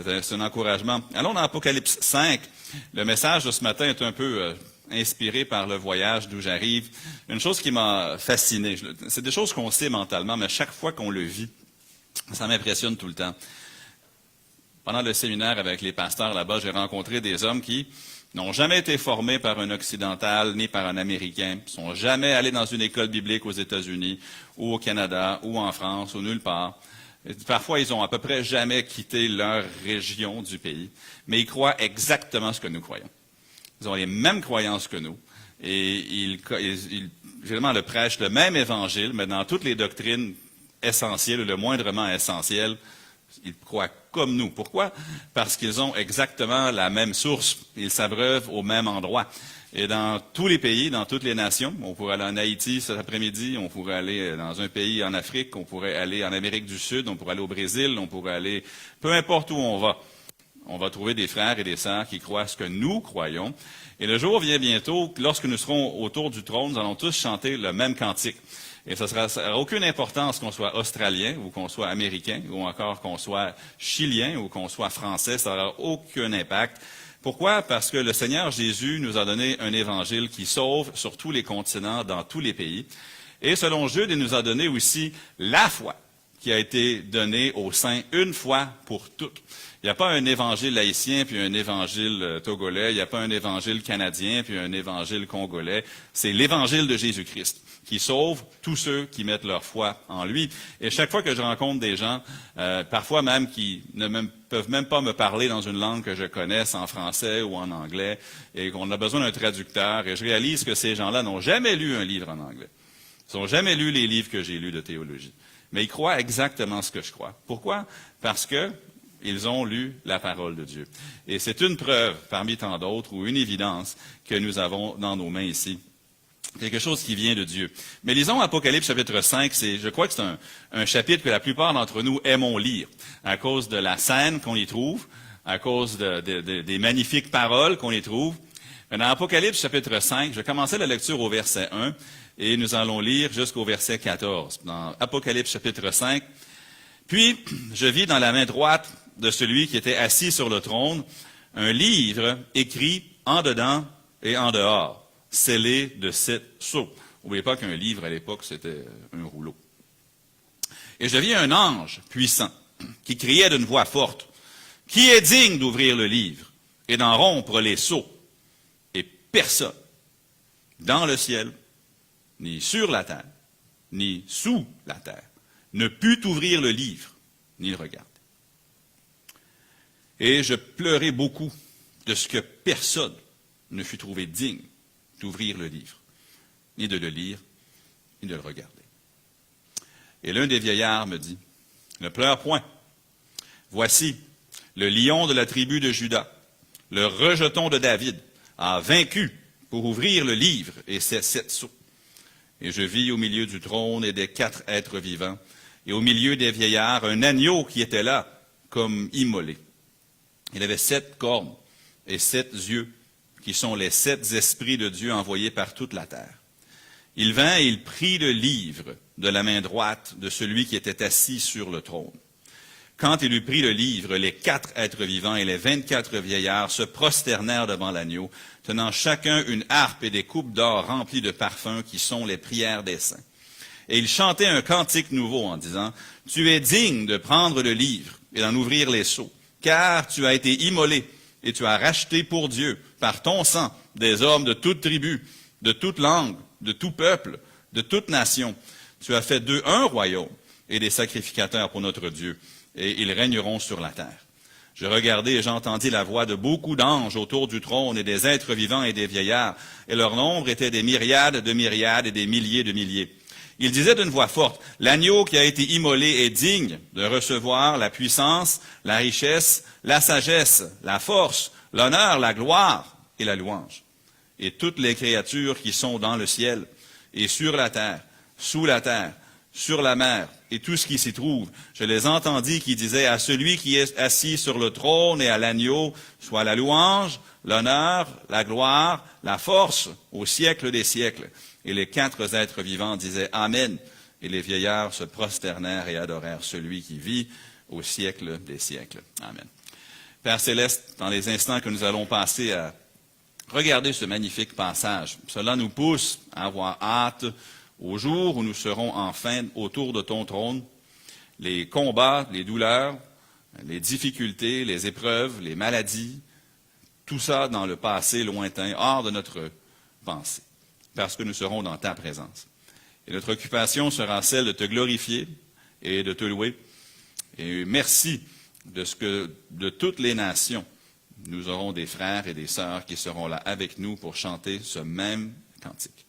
C'est un encouragement. Allons dans Apocalypse 5. Le message de ce matin est un peu inspiré par le voyage d'où j'arrive. Une chose qui m'a fasciné, c'est des choses qu'on sait mentalement, mais chaque fois qu'on le vit, ça m'impressionne tout le temps. Pendant le séminaire avec les pasteurs là-bas, j'ai rencontré des hommes qui n'ont jamais été formés par un occidental ni par un Américain, ne sont jamais allés dans une école biblique aux États-Unis ou au Canada ou en France ou nulle part. Et parfois, ils ont à peu près jamais quitté leur région du pays, mais ils croient exactement ce que nous croyons. Ils ont les mêmes croyances que nous et ils vraiment le prêchent le même évangile, mais dans toutes les doctrines essentielles ou le moindrement essentielles, ils croient comme nous. Pourquoi? Parce qu'ils ont exactement la même source. Ils s'abreuvent au même endroit. Et dans tous les pays, dans toutes les nations, on pourrait aller en Haïti cet après-midi, on pourrait aller dans un pays en Afrique, on pourrait aller en Amérique du Sud, on pourrait aller au Brésil, on pourrait aller peu importe où on va trouver des frères et des sœurs qui croient ce que nous croyons. Et le jour vient bientôt, lorsque nous serons autour du trône, nous allons tous chanter le même cantique. Et ça n'aura aucune importance qu'on soit australien ou qu'on soit américain ou encore qu'on soit chilien ou qu'on soit français, ça n'aura aucun impact. Pourquoi? Parce que le Seigneur Jésus nous a donné un évangile qui sauve sur tous les continents, dans tous les pays. Et selon Jude, il nous a donné aussi la foi qui a été donnée aux saints une fois pour toutes. Il n'y a pas un évangile haïtien puis un évangile togolais, il n'y a pas un évangile canadien puis un évangile congolais. C'est l'évangile de Jésus-Christ qui sauve tous ceux qui mettent leur foi en lui. Et chaque fois que je rencontre des gens, parfois même qui ne peuvent même pas me parler dans une langue que je connaisse, en français ou en anglais, et qu'on a besoin d'un traducteur, et je réalise que ces gens-là n'ont jamais lu un livre en anglais. Ils n'ont jamais lu les livres que j'ai lus de théologie. Mais ils croient exactement ce que je crois. Pourquoi? Parce que ils ont lu la parole de Dieu. Et c'est une preuve, parmi tant d'autres, ou une évidence que nous avons dans nos mains ici. Quelque chose qui vient de Dieu. Mais lisons Apocalypse chapitre 5, je crois que c'est un chapitre que la plupart d'entre nous aimons lire, à cause de la scène qu'on y trouve, à cause des magnifiques paroles qu'on y trouve. Dans Apocalypse chapitre 5, je vais commencer la lecture au verset 1, et nous allons lire jusqu'au verset 14. Dans Apocalypse chapitre 5, « Puis je vis dans la main droite de celui qui était assis sur le trône un livre écrit en dedans et en dehors, scellé de 7 sceaux. » N'oubliez pas qu'un livre, à l'époque, c'était un rouleau. « Et je vis un ange puissant qui criait d'une voix forte, « Qui est digne d'ouvrir le livre et d'en rompre les sceaux? » Et personne, dans le ciel, ni sur la terre, ni sous la terre, ne put ouvrir le livre, ni le regarder. Et je pleurai beaucoup de ce que personne ne fut trouvé digne d'ouvrir le livre, ni de le lire, ni de le regarder. Et l'un des vieillards me dit, « Ne pleure point. Voici, le lion de la tribu de Juda, le rejeton de David, a vaincu pour ouvrir le livre et ses 7 sceaux. Et je vis au milieu du trône et des 4 êtres vivants, et au milieu des vieillards, un agneau qui était là, comme immolé. Il avait 7 cornes et 7 yeux, qui sont les 7 esprits de Dieu envoyés par toute la terre. Il vint et il prit le livre de la main droite de celui qui était assis sur le trône. Quand il eut pris le livre, les 4 êtres vivants et les 24 vieillards se prosternèrent devant l'agneau, tenant chacun une harpe et des coupes d'or remplies de parfums qui sont les prières des saints. Et ils chantaient un cantique nouveau en disant, « Tu es digne de prendre le livre et d'en ouvrir les sceaux, car tu as été immolé et tu as racheté pour Dieu, par ton sang, des hommes de toute tribu, de toute langue, de tout peuple, de toute nation. Tu as fait d'eux un royaume et des sacrificateurs pour notre Dieu, et ils régneront sur la terre. Je regardai et j'entendis la voix de beaucoup d'anges autour du trône et des êtres vivants et des vieillards, et leur nombre était des myriades de myriades et des milliers de milliers. Ils disaient d'une voix forte, « L'agneau qui a été immolé est digne de recevoir la puissance, la richesse, la sagesse, la force, l'honneur, la gloire et la louange. » Et toutes les créatures qui sont dans le ciel et sur la terre, sous la terre, sur la mer, et tout ce qui s'y trouve, je les entendis qui disaient à celui qui est assis sur le trône et à l'agneau, soit la louange, l'honneur, la gloire, la force, au siècle des siècles. Et les 4 êtres vivants disaient Amen. Et les vieillards se prosternèrent et adorèrent celui qui vit au siècle des siècles. Amen. Père Céleste, dans les instants que nous allons passer à regarder ce magnifique passage, cela nous pousse à avoir hâte au jour où nous serons enfin autour de ton trône. Les combats, les douleurs, les difficultés, les épreuves, les maladies, tout ça dans le passé lointain, hors de notre pensée, parce que nous serons dans ta présence. Et notre occupation sera celle de te glorifier et de te louer. Et merci de ce que de toutes les nations, nous aurons des frères et des sœurs qui seront là avec nous pour chanter ce même cantique.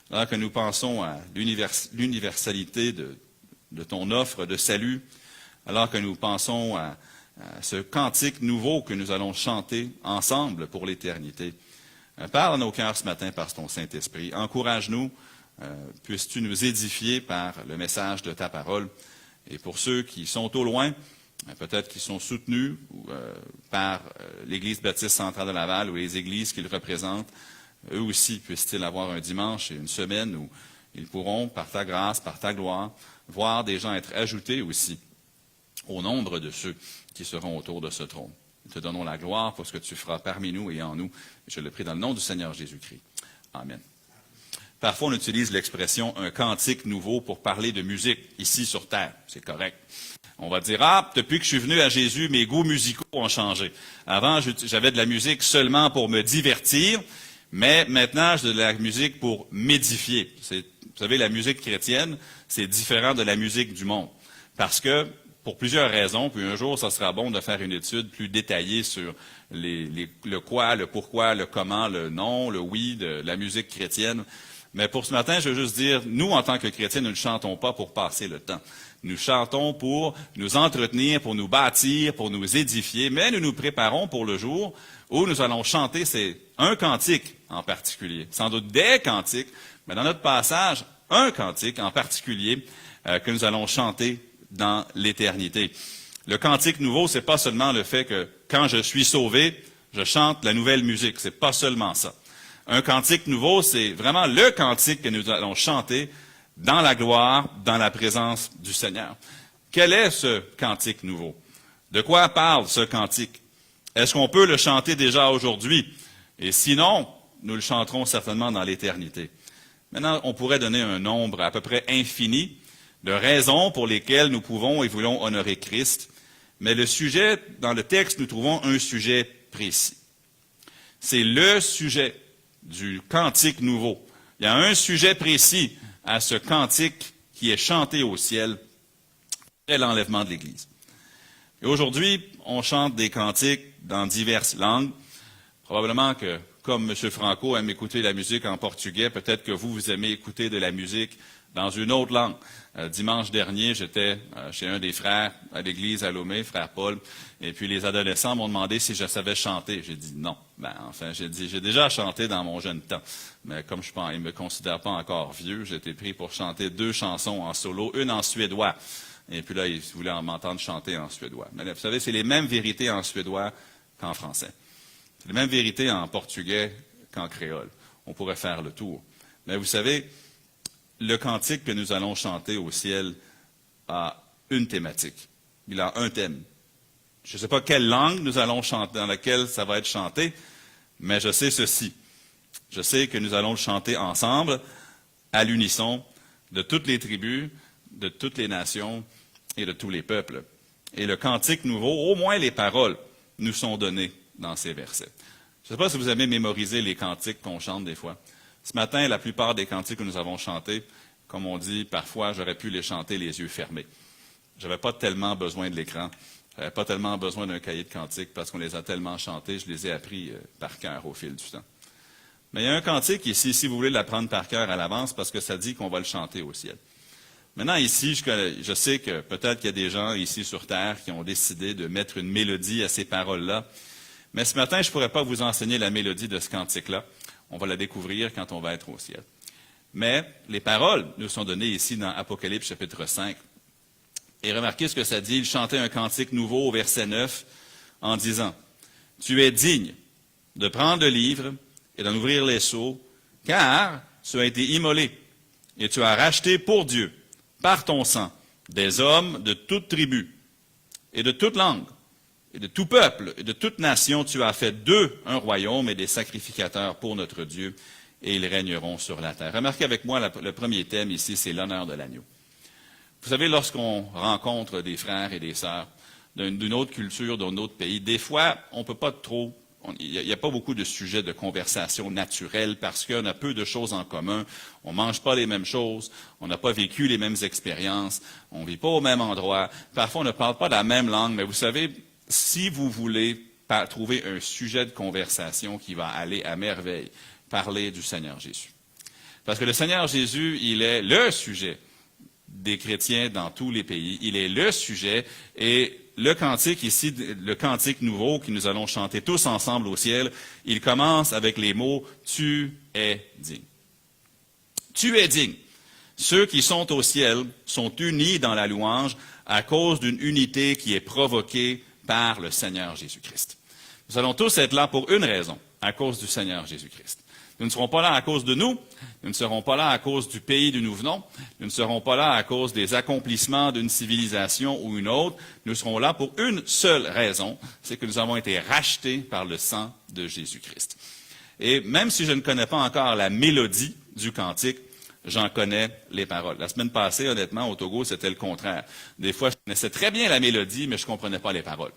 Alors que nous pensons à l'universalité de ton offre de salut, alors que nous pensons à ce cantique nouveau que nous allons chanter ensemble pour l'éternité, parle à nos cœurs ce matin par ton Saint-Esprit. Encourage-nous, puisses-tu nous édifier par le message de ta parole. Et pour ceux qui sont au loin, peut-être qui sont soutenus par l'Église baptiste centrale de Laval ou les églises qu'ils représentent, eux aussi puissent-ils avoir un dimanche et une semaine où ils pourront, par ta grâce, par ta gloire, voir des gens être ajoutés aussi au nombre de ceux qui seront autour de ce trône. Nous te donnons la gloire pour ce que tu feras parmi nous et en nous. Je le prie dans le nom du Seigneur Jésus-Christ. Amen. Parfois, on utilise l'expression « un cantique nouveau » pour parler de musique ici sur Terre. C'est correct. On va dire « Ah, depuis que je suis venu à Jésus, mes goûts musicaux ont changé. Avant, j'avais de la musique seulement pour me divertir, mais maintenant, j'ai de la musique pour m'édifier. » Vous savez, la musique chrétienne, c'est différent de la musique du monde. Parce que, pour plusieurs raisons, puis un jour, ça sera bon de faire une étude plus détaillée sur le quoi, le pourquoi, le comment, le non, le oui de la musique chrétienne. Mais pour ce matin, je veux juste dire, nous, en tant que chrétiens, nous ne chantons pas pour passer le temps. Nous chantons pour nous entretenir, pour nous bâtir, pour nous édifier, mais nous nous préparons pour le jour où nous allons chanter, c'est un cantique en particulier, sans doute des cantiques, mais dans notre passage, un cantique en particulier que nous allons chanter dans l'éternité. Le cantique nouveau, c'est pas seulement le fait que quand je suis sauvé, je chante la nouvelle musique, c'est pas seulement ça. Un cantique nouveau, c'est vraiment le cantique que nous allons chanter dans la gloire, dans la présence du Seigneur. Quel est ce cantique nouveau? De quoi parle ce cantique? Est-ce qu'on peut le chanter déjà aujourd'hui? Et sinon, nous le chanterons certainement dans l'éternité. Maintenant, on pourrait donner un nombre à peu près infini de raisons pour lesquelles nous pouvons et voulons honorer Christ. Mais le sujet, dans le texte, nous trouvons un sujet précis. C'est le sujet du cantique nouveau. Il y a un sujet précis à ce cantique qui est chanté au ciel, c'est l'enlèvement de l'Église. Et aujourd'hui, on chante des cantiques dans diverses langues. Probablement que, comme M. Franco aime écouter la musique en portugais, peut-être que vous aimez écouter de la musique dans une autre langue. Dimanche dernier, j'étais chez un des frères à l'église à Lomé, frère Paul, et puis les adolescents m'ont demandé si je savais chanter. J'ai dit non. J'ai dit, j'ai déjà chanté dans mon jeune temps, mais comme ils ne me considèrent pas encore vieux, j'ai été pris pour chanter 2 chansons en solo, une en suédois. Et puis là, ils voulaient m'entendre chanter en suédois. Mais là, vous savez, c'est les mêmes vérités en suédois qu'en français. C'est les mêmes vérités en portugais qu'en créole. On pourrait faire le tour. Mais vous savez, le cantique que nous allons chanter au ciel a une thématique. Il a un thème. Je ne sais pas quelle langue nous allons chanter, dans laquelle ça va être chanté, mais je sais ceci. Je sais que nous allons le chanter ensemble, à l'unisson, de toutes les tribus, de toutes les nations et de tous les peuples. Et le cantique nouveau, au moins les paroles, nous sont données dans ces versets. Je ne sais pas si vous avez mémorisé les cantiques qu'on chante des fois. Ce matin, la plupart des cantiques que nous avons chantés, comme on dit, parfois, j'aurais pu les chanter les yeux fermés. Je n'avais pas tellement besoin de l'écran. Je n'avais pas tellement besoin d'un cahier de cantiques parce qu'on les a tellement chantés, je les ai appris par cœur au fil du temps. Mais il y a un cantique ici, si vous voulez l'apprendre par cœur à l'avance, parce que ça dit qu'on va le chanter au ciel. Maintenant, ici, je sais que peut-être qu'il y a des gens ici sur Terre qui ont décidé de mettre une mélodie à ces paroles-là. Mais ce matin, je ne pourrais pas vous enseigner la mélodie de ce cantique-là. On va la découvrir quand on va être au ciel. Mais les paroles nous sont données ici dans Apocalypse chapitre 5. Et remarquez ce que ça dit. Il chantait un cantique nouveau au verset 9 en disant « Tu es digne de prendre le livre et d'en ouvrir les sceaux, car tu as été immolé et tu as racheté pour Dieu, par ton sang, des hommes de toute tribu et de toute langue et de tout peuple, et de toute nation, tu as fait d'eux un royaume et des sacrificateurs pour notre Dieu, et ils régneront sur la terre. Remarquez avec moi, le premier thème ici, c'est l'honneur de l'agneau. Vous savez, lorsqu'on rencontre des frères et des sœurs d'une autre culture, d'un autre pays, des fois, on ne peut pas trop, il n'y a pas beaucoup de sujets de conversation naturelle parce qu'on a peu de choses en commun, on ne mange pas les mêmes choses, on n'a pas vécu les mêmes expériences, on ne vit pas au même endroit, parfois on ne parle pas la même langue, mais vous savez, si vous voulez trouver un sujet de conversation qui va aller à merveille, parlez du Seigneur Jésus. Parce que le Seigneur Jésus, il est le sujet des chrétiens dans tous les pays. Il est le sujet et le cantique ici, le cantique nouveau que nous allons chanter tous ensemble au ciel, il commence avec les mots « Tu es digne ». Tu es digne. Ceux qui sont au ciel sont unis dans la louange à cause d'une unité qui est provoquée par le Seigneur Jésus-Christ. Nous allons tous être là pour une raison, à cause du Seigneur Jésus-Christ. Nous ne serons pas là à cause de nous, nous ne serons pas là à cause du pays d'où nous venons, nous ne serons pas là à cause des accomplissements d'une civilisation ou une autre, nous serons là pour une seule raison, c'est que nous avons été rachetés par le sang de Jésus-Christ. Et même si je ne connais pas encore la mélodie du cantique, j'en connais les paroles. La semaine passée, honnêtement, au Togo, c'était le contraire. Des fois, je connaissais très bien la mélodie, mais je ne comprenais pas les paroles.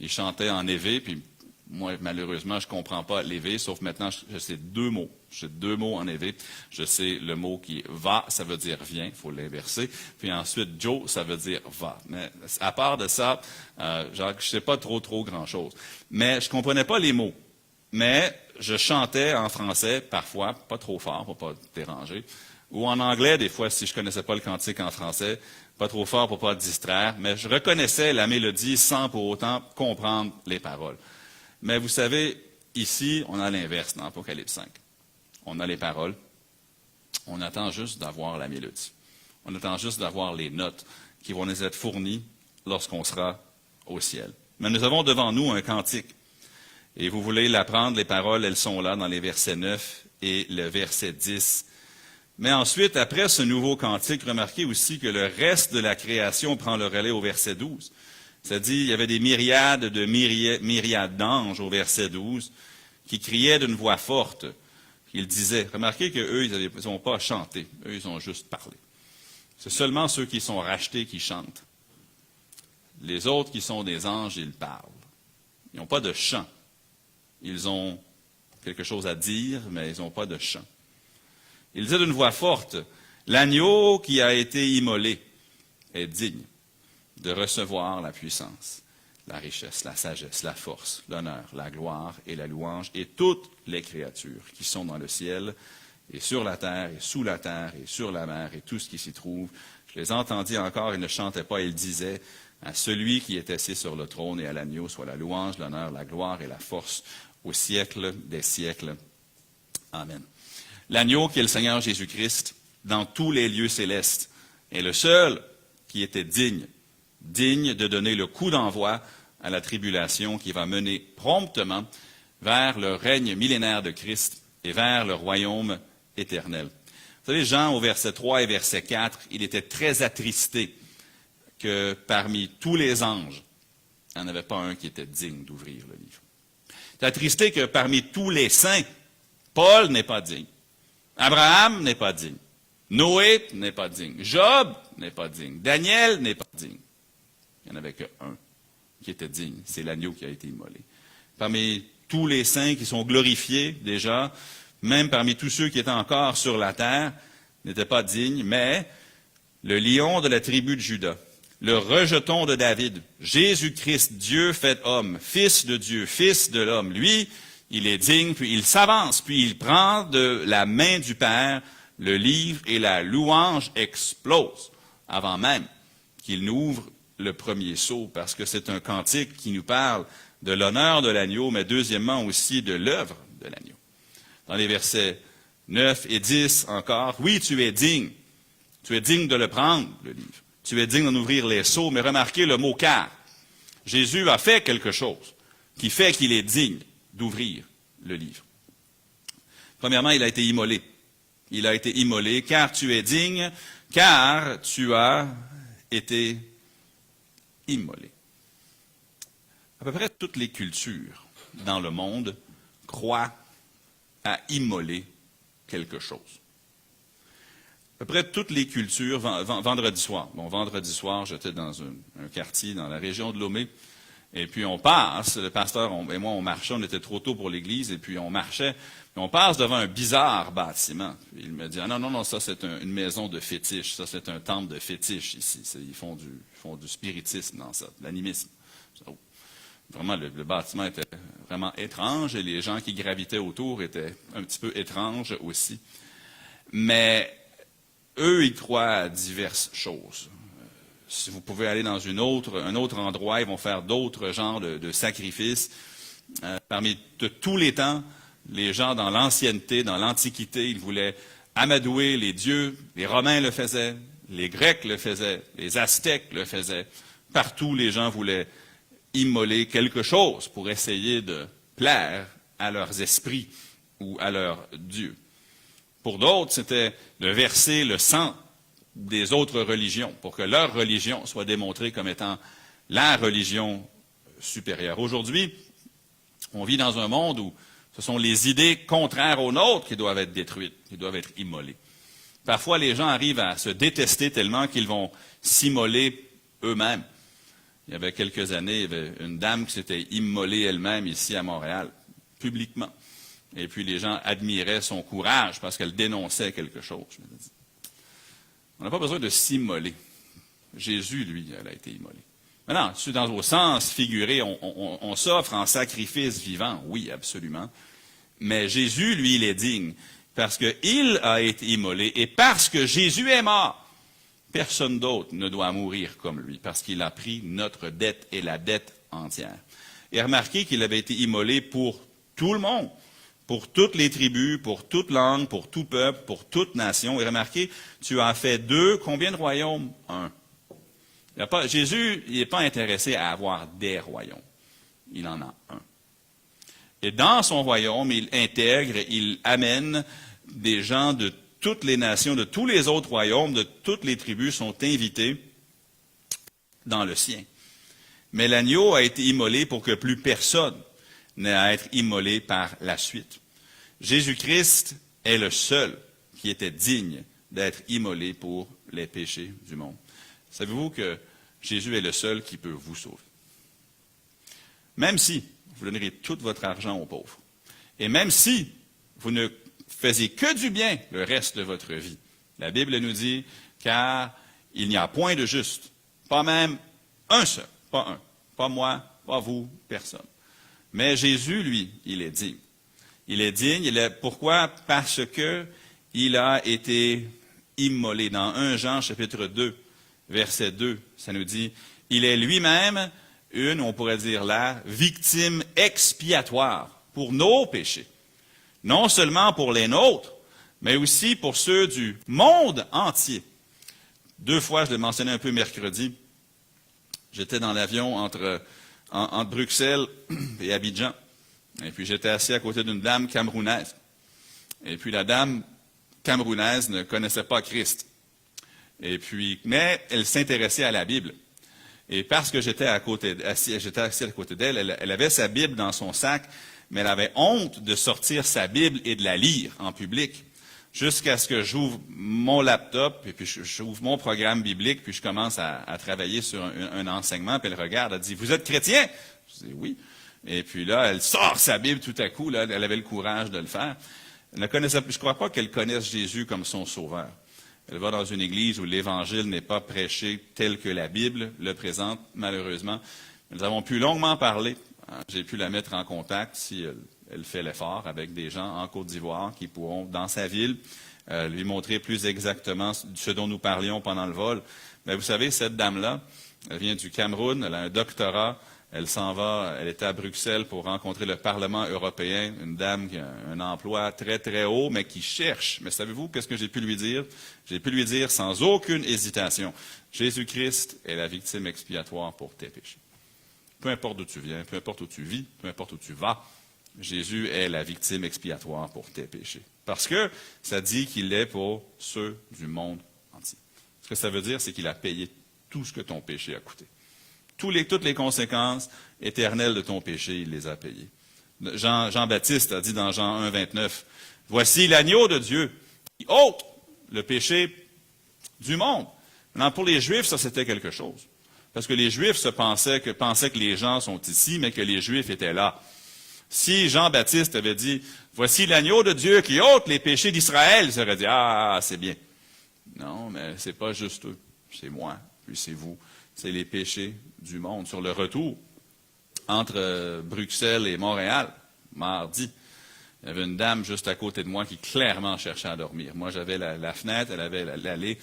Ils chantaient en évé, puis moi, malheureusement, je ne comprends pas l'évé, sauf maintenant, je sais deux mots. Je sais deux mots en évé. Je sais le mot qui va, ça veut dire viens, il faut l'inverser. Puis ensuite, Joe, ça veut dire va. Mais à part de ça, je ne sais pas trop grand-chose. Mais je ne comprenais pas les mots. Mais je chantais en français, parfois, pas trop fort pour ne pas déranger. Ou en anglais, des fois, si je ne connaissais pas le cantique en français, pas trop fort pour ne pas distraire. Mais je reconnaissais la mélodie sans pour autant comprendre les paroles. Mais vous savez, ici, on a l'inverse dans Apocalypse 5. On a les paroles, on attend juste d'avoir la mélodie. On attend juste d'avoir les notes qui vont nous être fournies lorsqu'on sera au ciel. Mais nous avons devant nous un cantique. Et vous voulez l'apprendre, les paroles, elles sont là dans les versets 9 et le verset 10. Mais ensuite, après ce nouveau cantique, remarquez aussi que le reste de la création prend le relais au verset 12. C'est-à-dire, il y avait des myriades d'anges au verset 12 qui criaient d'une voix forte. Ils disaient, remarquez qu'eux, ils n'ont pas chanté, eux, ils ont juste parlé. C'est seulement ceux qui sont rachetés qui chantent. Les autres qui sont des anges, ils parlent. Ils n'ont pas de chant. Ils ont quelque chose à dire, mais ils n'ont pas de chant. Ils disaient d'une voix forte, l'agneau qui a été immolé est digne de recevoir la puissance, la richesse, la sagesse, la force, l'honneur, la gloire et la louange, et toutes les créatures qui sont dans le ciel, et sur la terre, et sous la terre, et sur la mer, et tout ce qui s'y trouve. Je les entendis encore, ils ne chantaient pas, ils disaient, à celui qui est assis sur le trône et à l'agneau soit la louange, l'honneur, la gloire et la force au siècle des siècles. Amen. L'agneau qui est le Seigneur Jésus-Christ, dans tous les lieux célestes, est le seul qui était digne de donner le coup d'envoi à la tribulation qui va mener promptement vers le règne millénaire de Christ et vers le royaume éternel. Vous savez, Jean, au verset 3 et verset 4, il était très attristé que parmi tous les anges, il n'y en avait pas un qui était digne d'ouvrir le livre. Il était attristé que parmi tous les saints, Paul n'est pas digne, Abraham n'est pas digne, Noé n'est pas digne, Job n'est pas digne, Daniel n'est pas digne. Il n'y en avait qu'un qui était digne, c'est l'agneau qui a été immolé. Parmi tous les saints qui sont glorifiés déjà, même parmi tous ceux qui étaient encore sur la terre, n'étaient pas dignes, mais le lion de la tribu de Juda, le rejeton de David, Jésus-Christ, Dieu fait homme, Fils de Dieu, Fils de l'homme, lui, il est digne, puis il s'avance, puis il prend de la main du Père le livre et la louange explose avant même qu'il n'ouvre le premier sceau, parce que c'est un cantique qui nous parle de l'honneur de l'agneau, mais deuxièmement aussi de l'œuvre de l'agneau. Dans les versets 9 et 10 encore, oui, tu es digne de le prendre, le livre. Tu es digne d'en ouvrir les sceaux, mais remarquez le mot « car ». Jésus a fait quelque chose qui fait qu'il est digne d'ouvrir le livre. Premièrement, il a été immolé. Il a été immolé, car tu es digne, car tu as été immolé. À peu près toutes les cultures dans le monde croient à immoler quelque chose. À peu près toutes les cultures, vendredi soir, j'étais dans un quartier dans la région de Lomé, et puis on passe, le pasteur et moi on marchait, on était trop tôt pour l'église, et puis on marchait, puis on passe devant un bizarre bâtiment. Puis il me dit, ah non, ça c'est une maison de fétiche, ça c'est un temple de fétiche ici, ils font du spiritisme dans ça, de l'animisme. Vraiment, le bâtiment était vraiment étrange, et les gens qui gravitaient autour étaient un petit peu étranges aussi. Mais eux, ils croient à diverses choses. Si vous pouvez aller dans un autre endroit, ils vont faire d'autres genres de sacrifices. Parmi de tous les temps, les gens dans l'ancienneté, dans l'Antiquité, ils voulaient amadouer les dieux. Les Romains le faisaient, les Grecs le faisaient, les Aztèques le faisaient. Partout, les gens voulaient immoler quelque chose pour essayer de plaire à leurs esprits ou à leurs dieux. Pour d'autres, c'était de verser le sang des autres religions pour que leur religion soit démontrée comme étant la religion supérieure. Aujourd'hui, on vit dans un monde où ce sont les idées contraires aux nôtres qui doivent être détruites, qui doivent être immolées. Parfois, les gens arrivent à se détester tellement qu'ils vont s'immoler eux-mêmes. Il y avait quelques années, il y avait une dame qui s'était immolée elle-même ici à Montréal, publiquement. Et puis les gens admiraient son courage parce qu'elle dénonçait quelque chose. Je me dis, on n'a pas besoin de s'immoler. Jésus, lui, elle a été immolé. Maintenant, au sens figuré, on s'offre en sacrifice vivant, oui, absolument. Mais Jésus, lui, il est digne parce qu'il a été immolé et parce que Jésus est mort. Personne d'autre ne doit mourir comme lui, parce qu'il a pris notre dette et la dette entière. Et remarquez qu'il avait été immolé pour tout le monde, pour toutes les tribus, pour toute langue, pour tout peuple, pour toute nation. Et remarquez, tu as fait combien de royaumes? Un. Jésus, il n'est pas intéressé à avoir des royaumes. Il en a un. Et dans son royaume, il intègre, il amène des gens de toutes les nations, de tous les autres royaumes, de toutes les tribus sont invités dans le sien. Mais l'agneau a été immolé pour que plus personne n'ait à être immolé par la suite. Jésus-Christ est le seul qui était digne d'être immolé pour les péchés du monde. Savez-vous que Jésus est le seul qui peut vous sauver? Même si vous donnerez tout votre argent aux pauvres, et même si vous ne faisiez que du bien le reste de votre vie. La Bible nous dit, car il n'y a point de juste, pas même un seul, pas un, pas moi, pas vous, personne. Mais Jésus, lui, il est digne. Il est digne, pourquoi? Parce que il a été immolé. Dans 1 Jean, chapitre 2, verset 2, ça nous dit, il est lui-même on pourrait dire la victime expiatoire pour nos péchés. Non seulement pour les nôtres, mais aussi pour ceux du monde entier. 2 fois, je l'ai mentionné un peu mercredi, j'étais dans l'avion entre Bruxelles et Abidjan. Et puis j'étais assis à côté d'une dame camerounaise. Et puis la dame camerounaise ne connaissait pas Christ. Mais elle s'intéressait à la Bible. Et parce que j'étais assis à côté d'elle, elle avait sa Bible dans son sac, mais elle avait honte de sortir sa Bible et de la lire en public, jusqu'à ce que j'ouvre mon laptop, et puis j'ouvre mon programme biblique, puis je commence à travailler sur un enseignement, puis elle regarde, elle dit, « Vous êtes chrétien? » Je dis, « Oui. » Et puis là, elle sort sa Bible tout à coup, là, elle avait le courage de le faire. Je ne crois pas qu'elle connaisse Jésus comme son sauveur. Elle va dans une église où l'Évangile n'est pas prêché tel que la Bible le présente, malheureusement. Nous avons pu longuement parler. J'ai pu la mettre en contact, si elle fait l'effort, avec des gens en Côte d'Ivoire qui pourront, dans sa ville, lui montrer plus exactement ce dont nous parlions pendant le vol. Mais vous savez, cette dame-là, elle vient du Cameroun, elle a un doctorat, elle s'en va, elle était à Bruxelles pour rencontrer le Parlement européen, une dame qui a un emploi très, très haut, mais qui cherche. Mais savez-vous qu'est-ce que j'ai pu lui dire? J'ai pu lui dire sans aucune hésitation, Jésus-Christ est la victime expiatoire pour tes péchés. Peu importe d'où tu viens, peu importe où tu vis, peu importe où tu vas, Jésus est la victime expiatoire pour tes péchés. Parce que ça dit qu'il est pour ceux du monde entier. Ce que ça veut dire, c'est qu'il a payé tout ce que ton péché a coûté. Toutes les conséquences éternelles de ton péché, il les a payées. Jean-Baptiste a dit dans Jean 1, 29, « Voici l'agneau de Dieu qui ôte le péché du monde. » Maintenant, pour les Juifs, ça c'était quelque chose. Parce que les Juifs pensaient que les gens sont ici, mais que les Juifs étaient là. Si Jean-Baptiste avait dit, « Voici l'agneau de Dieu qui ôte les péchés d'Israël », ils auraient dit, « Ah, c'est bien. » Non, mais c'est pas juste eux. C'est moi, puis c'est vous. C'est les péchés du monde. Sur le retour entre Bruxelles et Montréal, mardi, il y avait une dame juste à côté de moi qui clairement cherchait à dormir. Moi, j'avais la fenêtre, elle avait l'allée,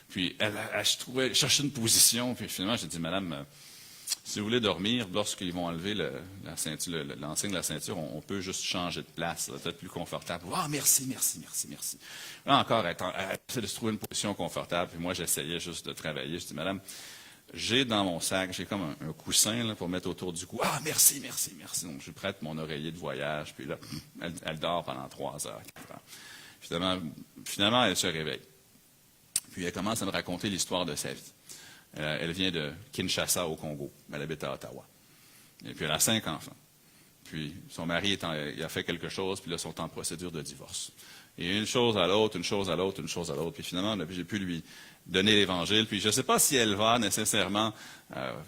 puis elle cherchait une position, puis finalement, j'ai dit, Madame, si vous voulez dormir, lorsqu'ils vont enlever l'enseigne de la ceinture, on peut juste changer de place, ça va être plus confortable. Ah, merci. Là encore, elle essaie de se trouver une position confortable, puis moi, j'essayais juste de travailler. Je dis, Madame, j'ai dans mon sac, j'ai comme un coussin là, pour mettre autour du cou. Ah, merci. Donc, je prête mon oreiller de voyage, puis là, elle dort pendant 3 heures, 4 heures. Finalement, elle se réveille. Puis elle commence à me raconter l'histoire de sa vie. Elle vient de Kinshasa, au Congo. Elle habite à Ottawa. Et puis elle a 5 enfants. Puis son mari il a fait quelque chose, puis là, ils sont en procédure de divorce. Et une chose à l'autre. Puis finalement, j'ai pu lui donner l'Évangile. Puis je ne sais pas si elle va nécessairement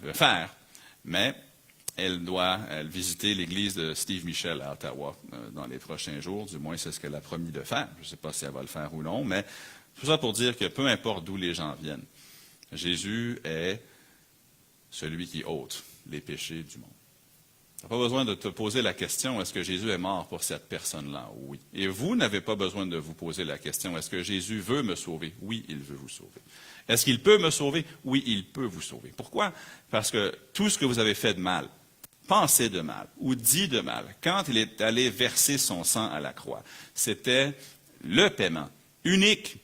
le faire, mais elle doit visiter l'église de Steve Michel à Ottawa dans les prochains jours. Du moins, c'est ce qu'elle a promis de faire. Je ne sais pas si elle va le faire ou non, mais tout ça pour dire que peu importe d'où les gens viennent, Jésus est celui qui ôte les péchés du monde. Tu n'as pas besoin de te poser la question, est-ce que Jésus est mort pour cette personne-là? Oui. Et vous n'avez pas besoin de vous poser la question, est-ce que Jésus veut me sauver? Oui, il veut vous sauver. Est-ce qu'il peut me sauver? Oui, il peut vous sauver. Pourquoi? Parce que tout ce que vous avez fait de mal, pensé de mal ou dit de mal, quand il est allé verser son sang à la croix, c'était le paiement unique,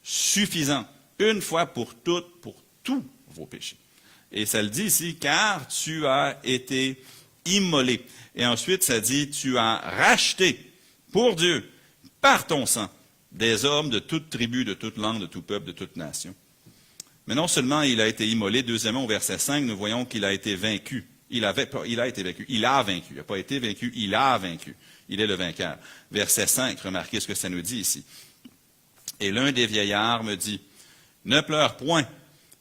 suffisant, une fois pour toutes, pour tous vos péchés. Et ça le dit ici, car tu as été immolé. Et ensuite, ça dit, tu as racheté pour Dieu, par ton sang, des hommes de toute tribu, de toute langue, de tout peuple, de toute nation. Mais non seulement il a été immolé, deuxièmement, au verset 5, nous voyons qu'il a été vaincu. Il a été vaincu. Il a vaincu. Il n'a pas été vaincu, il a vaincu. Il est le vainqueur. Verset 5, remarquez ce que ça nous dit ici. Et l'un des vieillards me dit, « Ne pleure point.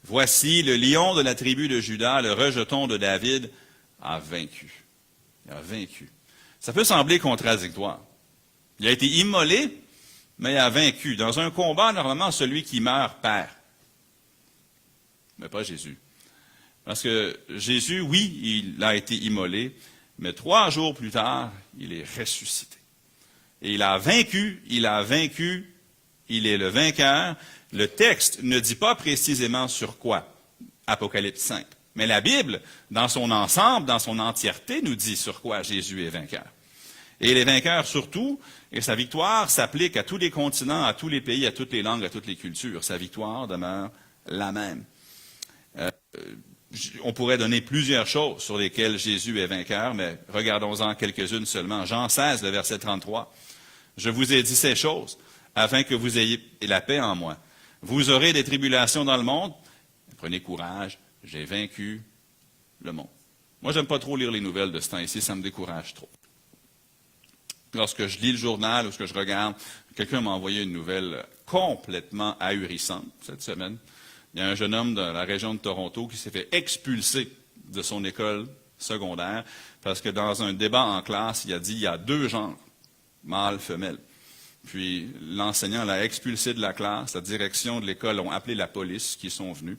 Voici le lion de la tribu de Juda, le rejeton de David, a vaincu. » Il a vaincu. Ça peut sembler contradictoire. Il a été immolé, mais il a vaincu. Dans un combat, normalement, celui qui meurt perd. Mais pas Jésus. Parce que Jésus, oui, il a été immolé, mais 3 jours plus tard, il est ressuscité. Et il a vaincu, il est le vainqueur. Le texte ne dit pas précisément sur quoi, Apocalypse 5. Mais la Bible, dans son ensemble, dans son entièreté, nous dit sur quoi Jésus est vainqueur. Et il est vainqueur surtout, et sa victoire s'applique à tous les continents, à tous les pays, à toutes les langues, à toutes les cultures. Sa victoire demeure la même. On pourrait donner plusieurs choses sur lesquelles Jésus est vainqueur, mais regardons-en quelques-unes seulement. Jean 16, le verset 33. « Je vous ai dit ces choses, afin que vous ayez la paix en moi. Vous aurez des tribulations dans le monde. Prenez courage, j'ai vaincu le monde. » Moi, j'aime pas trop lire les nouvelles de ce temps-ci, ça me décourage trop. Lorsque je lis le journal ou ce que je regarde, quelqu'un m'a envoyé une nouvelle complètement ahurissante cette semaine. Il y a un jeune homme de la région de Toronto qui s'est fait expulser de son école secondaire parce que dans un débat en classe, il a dit il y a 2 genres, mâle, femelle. Puis l'enseignant l'a expulsé de la classe, la direction de l'école ont appelé la police qui sont venus.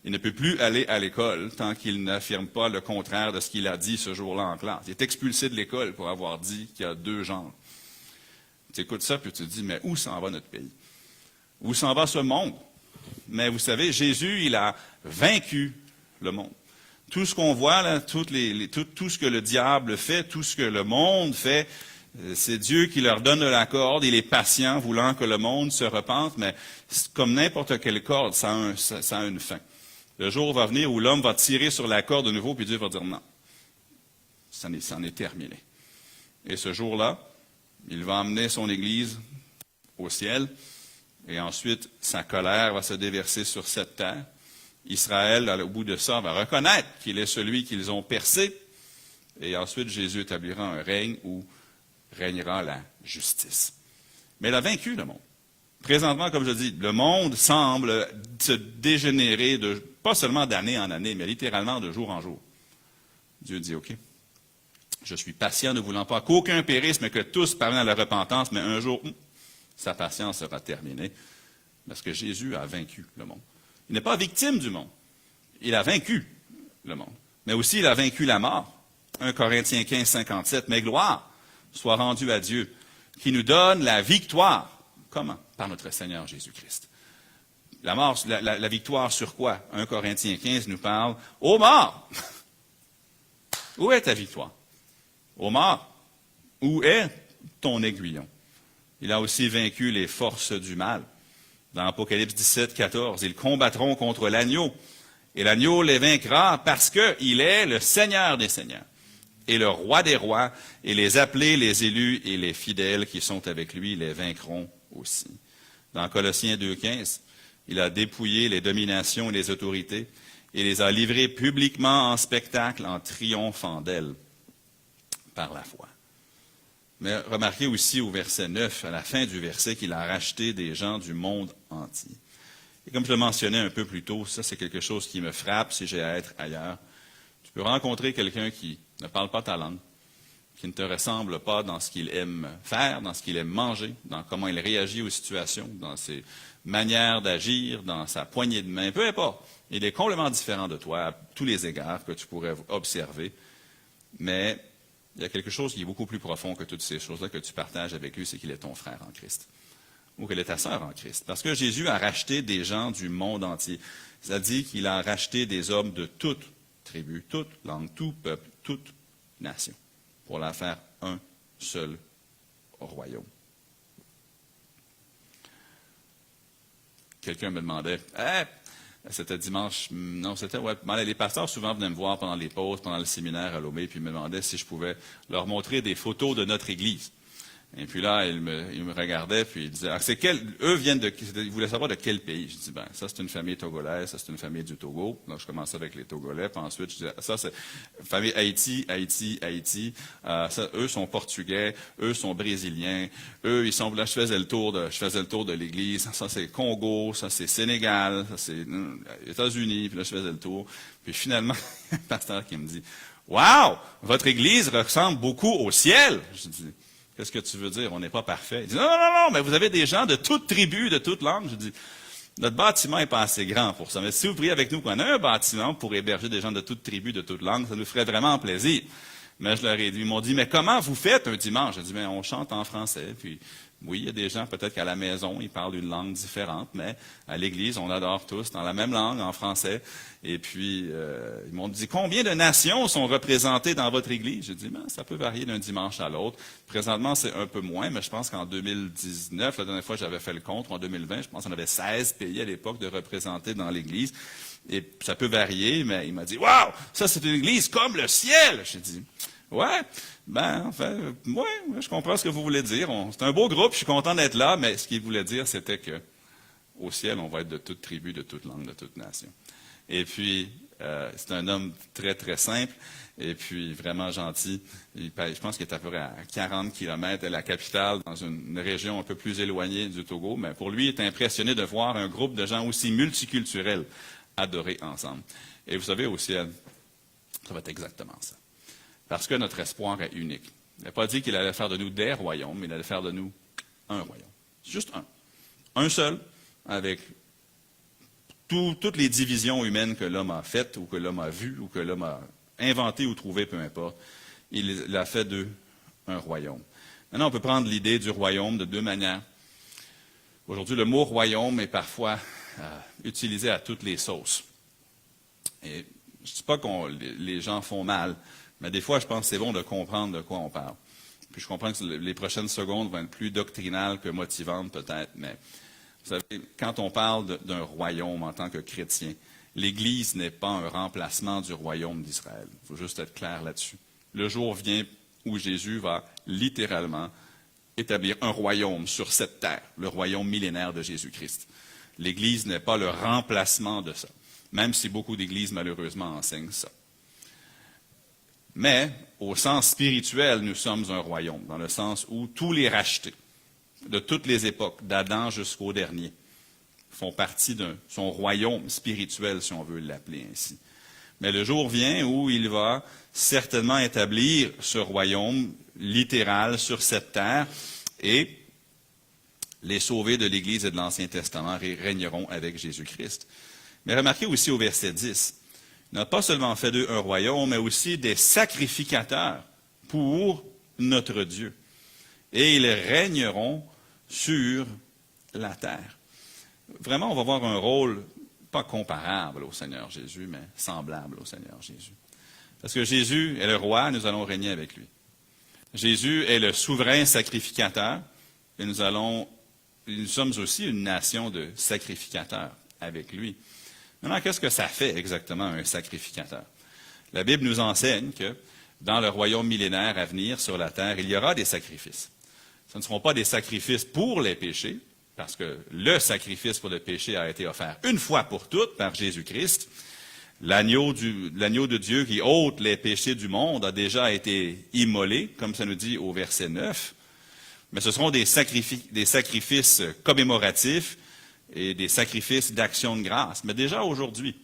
Il ne peut plus aller à l'école tant qu'il n'affirme pas le contraire de ce qu'il a dit ce jour-là en classe. Il est expulsé de l'école pour avoir dit qu'il y a 2 genres. Tu écoutes ça puis tu te dis, mais où s'en va notre pays? Où s'en va ce monde? Mais vous savez, Jésus, il a vaincu le monde. Tout ce qu'on voit, là, tout ce que le diable fait, tout ce que le monde fait, c'est Dieu qui leur donne la corde. Il est patient, voulant que le monde se repente, mais comme n'importe quelle corde, ça a une fin. Le jour va venir où l'homme va tirer sur la corde de nouveau, puis Dieu va dire non. Ça en est terminé. Et ce jour-là, il va emmener son Église au ciel, et ensuite, sa colère va se déverser sur cette terre. Israël, au bout de ça, va reconnaître qu'il est celui qu'ils ont percé. Et ensuite, Jésus établira un règne où régnera la justice. Mais il a vaincu le monde. Présentement, comme je dis, le monde semble se dégénérer, pas seulement d'année en année, mais littéralement de jour en jour. Dieu dit, OK, je suis patient, ne voulant pas qu'aucun périsse, mais que tous parviennent à la repentance, mais un jour, sa patience sera terminée, parce que Jésus a vaincu le monde. Il n'est pas victime du monde. Il a vaincu le monde. Mais aussi, il a vaincu la mort. 1 Corinthiens 15, 57. Mais gloire soit rendue à Dieu, qui nous donne la victoire. Comment? Par notre Seigneur Jésus-Christ. La mort, la victoire sur quoi? 1 Corinthiens 15 nous parle, ô mort! Où est ta victoire? Ô mort, où est ton aiguillon? Il a aussi vaincu les forces du mal. Dans Apocalypse 17, 14, ils combattront contre l'agneau, et l'agneau les vaincra parce qu'il est le Seigneur des seigneurs, et le roi des rois, et les appelés, les élus et les fidèles qui sont avec lui les vaincront aussi. Dans Colossiens 2, 15, il a dépouillé les dominations et les autorités, et les a livrées publiquement en spectacle en triomphant d'elles par la foi. Mais remarquez aussi au verset 9, à la fin du verset, qu'il a racheté des gens du monde entier. Et comme je le mentionnais un peu plus tôt, ça c'est quelque chose qui me frappe si j'ai à être ailleurs. Tu peux rencontrer quelqu'un qui ne parle pas ta langue, qui ne te ressemble pas dans ce qu'il aime faire, dans ce qu'il aime manger, dans comment il réagit aux situations, dans ses manières d'agir, dans sa poignée de main, peu importe. Il est complètement différent de toi à tous les égards que tu pourrais observer, mais il y a quelque chose qui est beaucoup plus profond que toutes ces choses-là que tu partages avec lui, c'est qu'il est ton frère en Christ, ou qu'elle est ta sœur en Christ. Parce que Jésus a racheté des gens du monde entier. Ça dit qu'il a racheté des hommes de toute tribu, toute langue, tout peuple, toute nation, pour la faire un seul royaume. Quelqu'un me demandait, c'était dimanche, non, c'était, ouais, les pasteurs souvent venaient me voir pendant les pauses, pendant le séminaire à Lomé, puis ils me demandaient si je pouvais leur montrer des photos de notre Église. Et puis là, ils me regardaient, puis ils disaient, eux viennent ils voulaient savoir de quel pays. Je dis, ça c'est une famille togolaise, ça c'est une famille du Togo. Donc je commençais avec les Togolais, puis ensuite je disais, ça c'est famille Haïti. Ça, eux sont portugais, eux sont brésiliens, eux ils sont, là je faisais le tour de l'église, ça c'est Congo, ça c'est Sénégal, ça c'est États-Unis, puis là je faisais le tour. Puis finalement, un pasteur qui me dit, wow, votre église ressemble beaucoup au ciel. Je dis, qu'est-ce que tu veux dire? On n'est pas parfait. Il dit, non, mais vous avez des gens de toute tribu, de toute langue. Je dis, notre bâtiment n'est pas assez grand pour ça. Mais si vous priez avec nous qu'on a un bâtiment pour héberger des gens de toute tribu, de toute langue, ça nous ferait vraiment plaisir. Mais je leur ai dit, ils m'ont dit, mais comment vous faites un dimanche? J'ai dit, mais on chante en français. Puis, oui, il y a des gens, peut-être qu'à la maison, ils parlent une langue différente, mais à l'église, on adore tous dans la même langue, en français. Et puis, ils m'ont dit, combien de nations sont représentées dans votre église? J'ai dit, ça peut varier d'un dimanche à l'autre. Présentement, c'est un peu moins, mais je pense qu'en 2019, la dernière fois j'avais fait le compte, en 2020, je pense qu'on avait 16 pays à l'époque de représentés dans l'église. Et ça peut varier, mais il m'a dit, waouh, ça c'est une église comme le ciel! J'ai dit, ouais, je comprends ce que vous voulez dire. C'est un beau groupe, je suis content d'être là, mais ce qu'il voulait dire, c'était que au ciel, on va être de toute tribu, de toute langue, de toute nation. Et puis, c'est un homme très, très simple, et puis vraiment gentil. Je pense qu'il est à peu près à 40 kilomètres de la capitale, dans une région un peu plus éloignée du Togo, mais pour lui, il est impressionné de voir un groupe de gens aussi multiculturels adorer ensemble. Et vous savez, au ciel, ça va être exactement ça. Parce que notre espoir est unique. Il n'a pas dit qu'il allait faire de nous des royaumes, mais il allait faire de nous un royaume. Juste un. Un seul, avec toutes les divisions humaines que l'homme a faites, ou que l'homme a vues, ou que l'homme a inventées ou trouvées, peu importe. Il a fait d'eux un royaume. Maintenant, on peut prendre l'idée du royaume de deux manières. Aujourd'hui, le mot royaume est parfois utilisé à toutes les sauces. Et je ne dis pas que les gens font mal, mais des fois, je pense que c'est bon de comprendre de quoi on parle. Puis je comprends que les prochaines secondes vont être plus doctrinales que motivantes peut-être, mais vous savez, quand on parle d'un royaume en tant que chrétien, l'Église n'est pas un remplacement du royaume d'Israël. Il faut juste être clair là-dessus. Le jour vient où Jésus va littéralement établir un royaume sur cette terre, le royaume millénaire de Jésus-Christ. L'Église n'est pas le remplacement de ça. même si beaucoup d'églises, malheureusement, enseignent ça. Mais, au sens spirituel, nous sommes un royaume, dans le sens où tous les rachetés, de toutes les époques, d'Adam jusqu'au dernier, font partie de son royaume spirituel, si on veut l'appeler ainsi. Mais le jour vient où il va certainement établir ce royaume littéral sur cette terre, et les sauvés de l'Église et de l'Ancien Testament régneront avec Jésus-Christ. Mais remarquez aussi au verset 10, il n'a pas seulement fait d'eux un royaume, mais aussi des sacrificateurs pour notre Dieu. Et ils régneront sur la terre. Vraiment, on va voir un rôle pas comparable au Seigneur Jésus, mais semblable au Seigneur Jésus. Parce que Jésus est le roi, nous allons régner avec lui. Jésus est le souverain sacrificateur, et nous sommes aussi une nation de sacrificateurs avec lui. Maintenant, qu'est-ce que ça fait exactement un sacrificateur? La Bible nous enseigne que dans le royaume millénaire à venir sur la terre, il y aura des sacrifices. Ce ne seront pas des sacrifices pour les péchés, parce que le sacrifice pour le péché a été offert une fois pour toutes par Jésus-Christ. L'agneau de Dieu qui ôte les péchés du monde a déjà été immolé, comme ça nous dit au verset 9. Mais ce seront des sacrifices commémoratifs et des sacrifices d'action de grâce. Mais déjà aujourd'hui,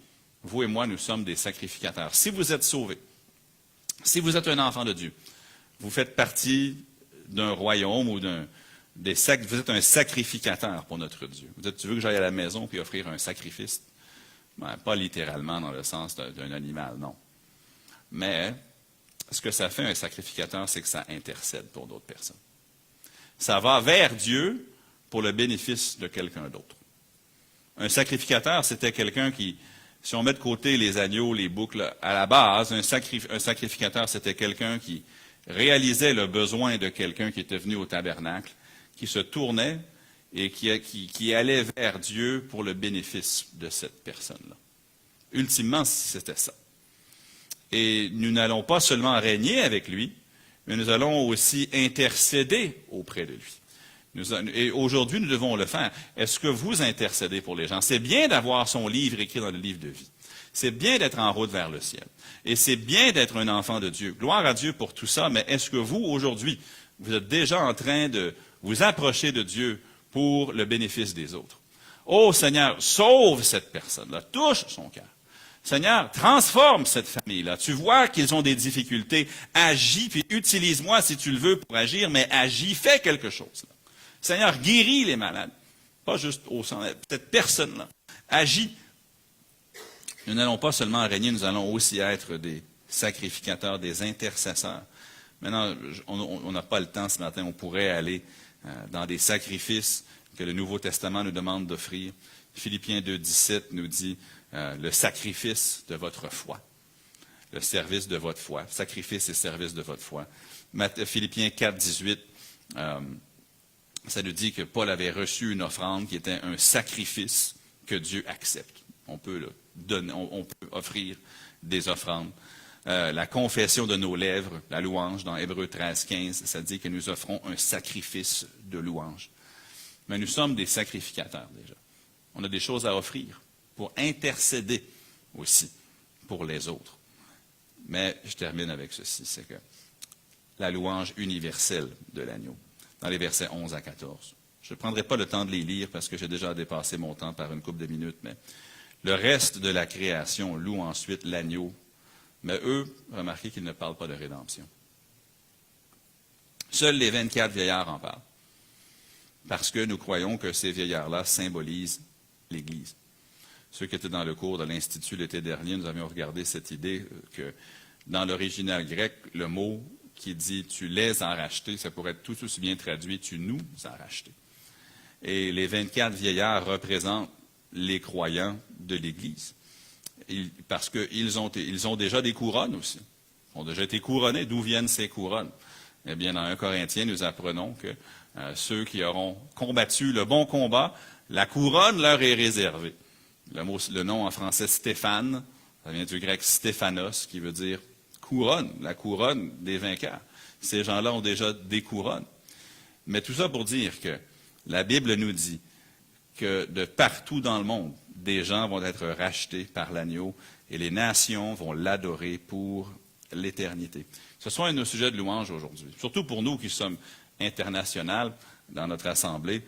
vous et moi, nous sommes des sacrificateurs. Si vous êtes sauvés, si vous êtes un enfant de Dieu, vous faites partie d'un royaume ou vous êtes un sacrificateur pour notre Dieu. Tu veux que j'aille à la maison puis offrir un sacrifice? Ben, pas littéralement dans le sens d'un animal, non. Mais ce que ça fait un sacrificateur, c'est que ça intercède pour d'autres personnes. Ça va vers Dieu pour le bénéfice de quelqu'un d'autre. Un sacrificateur, c'était quelqu'un qui, si on met de côté les agneaux, les boucles, à la base, un sacrificateur, c'était quelqu'un qui réalisait le besoin de quelqu'un qui était venu au tabernacle, qui se tournait et qui allait vers Dieu pour le bénéfice de cette personne-là. Ultimement, c'était ça. Et nous n'allons pas seulement régner avec lui, mais nous allons aussi intercéder auprès de lui. Et aujourd'hui, nous devons le faire. Est-ce que vous intercédez pour les gens? C'est bien d'avoir son livre écrit dans le livre de vie. C'est bien d'être en route vers le ciel. Et c'est bien d'être un enfant de Dieu. Gloire à Dieu pour tout ça, mais est-ce que vous, aujourd'hui, vous êtes déjà en train de vous approcher de Dieu pour le bénéfice des autres? Oh Seigneur, sauve cette personne-là, touche son cœur. Seigneur, transforme cette famille-là. Tu vois qu'ils ont des difficultés. Agis, puis utilise-moi si tu le veux pour agir, mais agis, fais quelque chose. Là. Seigneur, guéris les malades. Pas juste au sang, peut-être personne là. Agis. Nous n'allons pas seulement régner, nous allons aussi être des sacrificateurs, des intercesseurs. Maintenant, on n'a pas le temps ce matin, on pourrait aller dans des sacrifices que le Nouveau Testament nous demande d'offrir. Philippiens 2,17 nous dit le sacrifice de votre foi, le service de votre foi, sacrifice et service de votre foi. Philippiens 4,18, ça nous dit que Paul avait reçu une offrande qui était un sacrifice que Dieu accepte. On peut offrir des offrandes. La confession de nos lèvres, la louange, dans Hébreux 13,15, ça dit que nous offrons un sacrifice de louange. Mais nous sommes des sacrificateurs déjà. On a des choses à offrir pour intercéder aussi pour les autres. Mais je termine avec ceci, c'est que la louange universelle de l'agneau, dans les versets 11 à 14. Je ne prendrai pas le temps de les lire parce que j'ai déjà dépassé mon temps par une couple de minutes, mais le reste de la création loue ensuite l'agneau. Mais eux, remarquez qu'ils ne parlent pas de rédemption. Seuls les 24 vieillards en parlent. Parce que nous croyons que ces vieillards-là symbolisent l'Église. Ceux qui étaient dans le cours de l'Institut l'été dernier, nous avions regardé cette idée que dans l'original grec, le mot qui dit « tu les as rachetés », ça pourrait être tout aussi bien traduit « tu nous as rachetés ». Et les 24 vieillards représentent les croyants de l'Église. Parce qu'ils ont déjà des couronnes aussi. Ils ont déjà été couronnés. D'où viennent ces couronnes? Eh bien, dans 1 Corinthiens, nous apprenons que ceux qui auront combattu le bon combat, la couronne leur est réservée. Le nom en français Stéphane, ça vient du grec Stéphanos, qui veut dire couronne, la couronne des vainqueurs. Ces gens-là ont déjà des couronnes. Mais tout ça pour dire que la Bible nous dit que de partout dans le monde, des gens vont être rachetés par l'agneau et les nations vont l'adorer pour l'éternité. Ce soit un sujet de louange aujourd'hui, surtout pour nous qui sommes internationaux dans notre assemblée.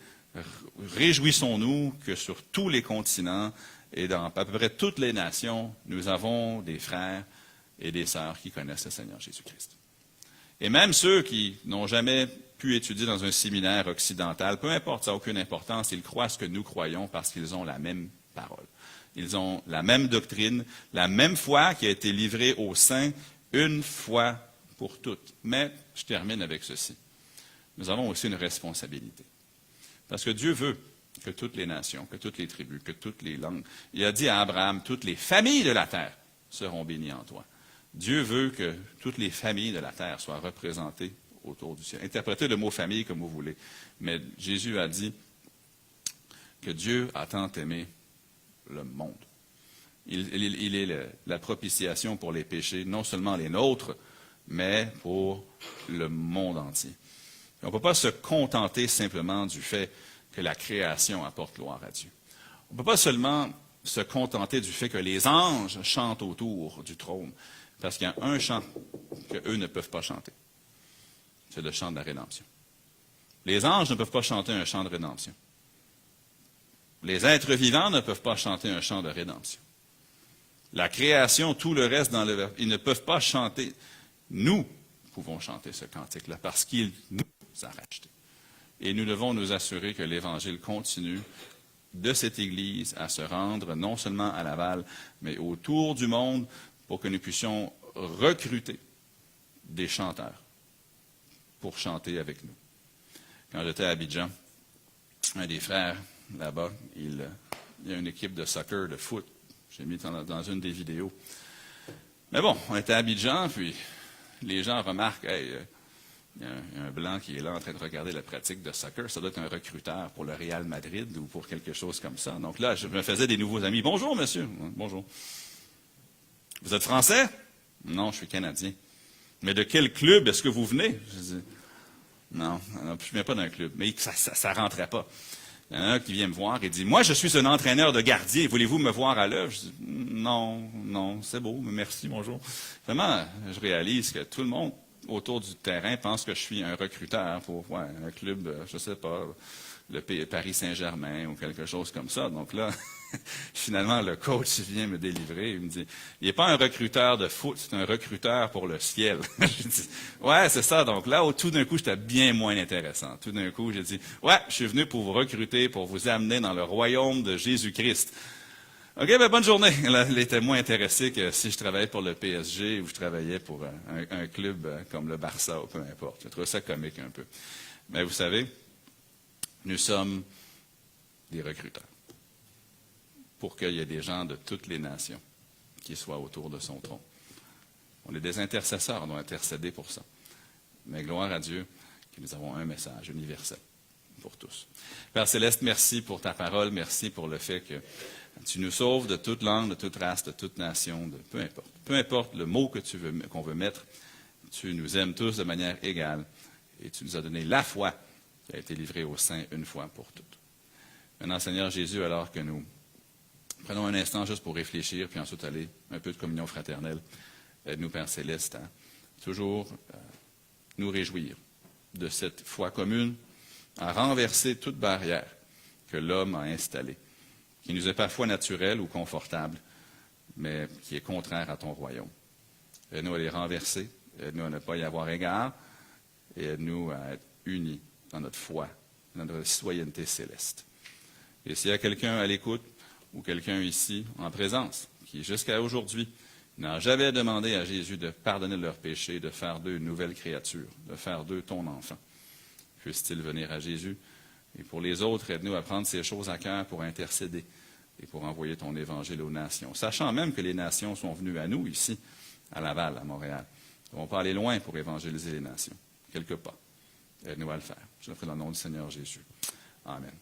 Réjouissons-nous que sur tous les continents et dans à peu près toutes les nations, nous avons des frères et des sœurs qui connaissent le Seigneur Jésus-Christ. Et même ceux qui n'ont jamais pu étudier dans un séminaire occidental, peu importe, ça n'a aucune importance, ils croient ce que nous croyons parce qu'ils ont la même parole. Ils ont la même doctrine, la même foi qui a été livrée aux saints une fois pour toutes. Mais je termine avec ceci. Nous avons aussi une responsabilité. Parce que Dieu veut que toutes les nations, que toutes les tribus, que toutes les langues, il a dit à Abraham, toutes les familles de la terre seront bénies en toi. Dieu veut que toutes les familles de la terre soient représentées autour du ciel. Interprétez le mot famille comme vous voulez. Mais Jésus a dit que Dieu a tant aimé le monde. Il est la propitiation pour les péchés, non seulement les nôtres, mais pour le monde entier. On ne peut pas se contenter simplement du fait que la création apporte gloire à Dieu. On ne peut pas seulement se contenter du fait que les anges chantent autour du trône, parce qu'il y a un chant qu'eux ne peuvent pas chanter. C'est le chant de la rédemption. Les anges ne peuvent pas chanter un chant de rédemption. Les êtres vivants ne peuvent pas chanter un chant de rédemption. La création, tout le reste dans le ils ne peuvent pas chanter. Nous pouvons chanter ce cantique-là parce qu'il nous a rachetés. Et nous devons nous assurer que l'Évangile continue de cette Église à se rendre non seulement à Laval, mais autour du monde pour que nous puissions recruter des chanteurs pour chanter avec nous. Quand j'étais à Abidjan, un des frères là-bas, il y a une équipe de soccer, de foot. J'ai mis dans une des vidéos. Mais bon, on était à Abidjan, puis les gens remarquent, hey, il y a un blanc qui est là en train de regarder la pratique de soccer. Ça doit être un recruteur pour le Real Madrid ou pour quelque chose comme ça. Donc là, je me faisais des nouveaux amis. Bonjour, monsieur. Bonjour. Vous êtes français? Non, je suis canadien. Mais de quel club est-ce que vous venez? Je dis, non, je ne viens pas d'un club. Mais ça ne rentrait pas. Il y en a un qui vient me voir et dit, moi, je suis un entraîneur de gardien. Voulez-vous me voir à l'œuvre? Je dis, non, c'est beau, mais merci, bonjour. Vraiment, je réalise que tout le monde autour du terrain pense que je suis un recruteur pour un club, je ne sais pas, le Paris Saint-Germain ou quelque chose comme ça. Donc là, finalement, le coach vient me délivrer. Il me dit, il n'est pas un recruteur de foot, c'est un recruteur pour le ciel. Je dis, ouais, c'est ça. Donc là, tout d'un coup, j'étais bien moins intéressant. Tout d'un coup, j'ai dit, ouais, je suis venu pour vous recruter, pour vous amener dans le royaume de Jésus-Christ. OK, ben bonne journée. Là, il était moins intéressé que si je travaillais pour le PSG ou je travaillais pour un club comme le Barça ou peu importe. Je trouve ça comique un peu. Mais vous savez, nous sommes des recruteurs pour qu'il y ait des gens de toutes les nations qui soient autour de son trône. On est des intercesseurs, on doit intercéder pour ça. Mais gloire à Dieu que nous avons un message universel pour tous. Père Céleste, merci pour ta parole, merci pour le fait que tu nous sauves de toute langue, de toute race, de toute nation, de peu importe. Peu importe le mot qu'on veut mettre, tu nous aimes tous de manière égale et tu nous as donné la foi qui a été livrée aux saints une fois pour toutes. Maintenant, Seigneur Jésus, alors que nous prenons un instant juste pour réfléchir, puis ensuite aller un peu de communion fraternelle, aide-nous, Père Céleste, à toujours nous réjouir de cette foi commune, à renverser toute barrière que l'homme a installée, qui nous est parfois naturelle ou confortable, mais qui est contraire à ton royaume. Aide-nous à les renverser, aide-nous à ne pas y avoir égard, et aide-nous à être unis dans notre foi, dans notre citoyenneté céleste. Et s'il y a quelqu'un à l'écoute, ou quelqu'un ici, en présence, qui jusqu'à aujourd'hui n'a jamais demandé à Jésus de pardonner leurs péchés, de faire d'eux une nouvelle créature, de faire d'eux ton enfant, puisse-t-il venir à Jésus. Et pour les autres, aide-nous à prendre ces choses à cœur pour intercéder et pour envoyer ton évangile aux nations. Sachant même que les nations sont venues à nous ici, à Laval, à Montréal. Nous ne devons pas aller loin pour évangéliser les nations. Quelques pas. Aide-nous à le faire. Je le prie dans le nom du Seigneur Jésus. Amen.